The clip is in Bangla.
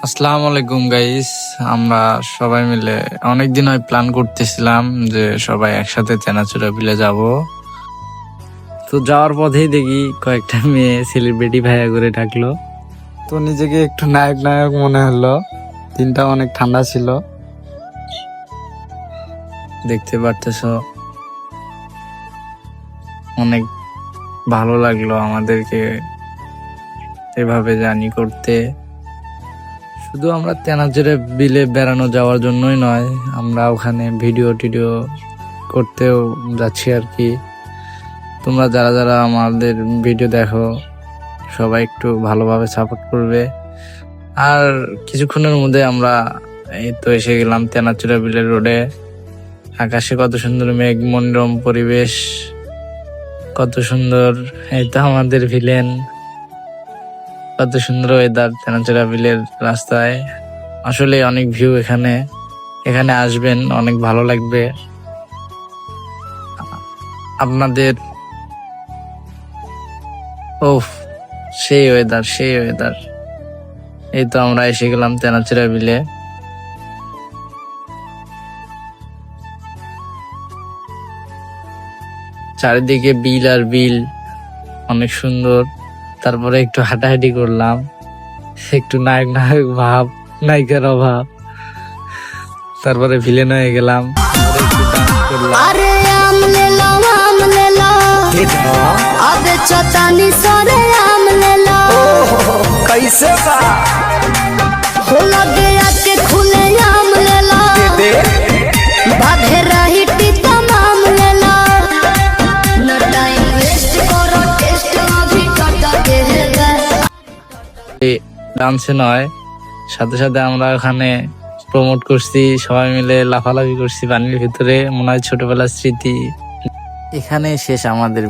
আসসালামু আলাইকুম গাইস। আমরা সবাই মিলে অনেকদিন হয় প্ল্যান করতেছিলাম যে সবাই একসাথে চেনাচুরা বিলে যাব। তো যাওয়ার পথেই দেখি কয়েকটা মেয়ে সেলিব্রিটি ভাইয়া করে ডাকলো। তো নিজেকে একটু নায়ক নায়ক মনে হলো। দিনটা অনেক ঠান্ডা ছিল, দেখতে পারতেছ। অনেক ভালো লাগলো আমাদেরকে এভাবে জার্নি করতে। শুধু আমরা তেনাজুরে বিলে বেড়ানো যাওয়ার জন্যই নয়, আমরা ওখানে ভিডিও টিডিও করতেও যাচ্ছি আর কি। তোমরা যারা যারা আমাদের ভিডিও দেখো সবাই একটু ভালোভাবে সাপোর্ট করবে। আর কিছুক্ষণের মধ্যে আমরা এই তো এসে গেলাম তেনাচুরা বিলের রোডে। আকাশে কত সুন্দর মেঘ মনোরম পরিবেশ, কত সুন্দর। এই তো আমাদের ভিলেন, কত সুন্দর ওয়েদার তেনাচুরা বিলের রাস্তায়। আসলে অনেক ভিউ এখানে। এখানে আসবেন, অনেক ভালো লাগবে আপনাদের। ওফ, সেই ওয়েদার, সেই ওয়েদার। এই তো আমরা এসে গেলাম তেনাচুরা বিলে। চারিদিকে বিল আর বিল, অনেক সুন্দর। তারপরে একটু হাঁটাহাঁটি করলাম, একটু নায়ক নায়ক ভাব, নায়িকার অভাব। তারপরে ভিলেন হয়ে গেলাম, একটু ডান্স করলাম। अरे आमले लो अबे चतानी सरे आमले लो कैसे बा हो लगे आके खुले आमले लो दे बाधे रही टीता मामले लो न टाइम वेस्ट करो टेस्ट अभी करता के है ডান্সে নয়, সাথে সাথে আমরা ওখানে প্রমোট করছি, সবাই মিলে লাফালাফি করছি পানির ভিতরে। মনে হয় ছোটবেলার স্মৃতি। এখানে শেষ আমাদের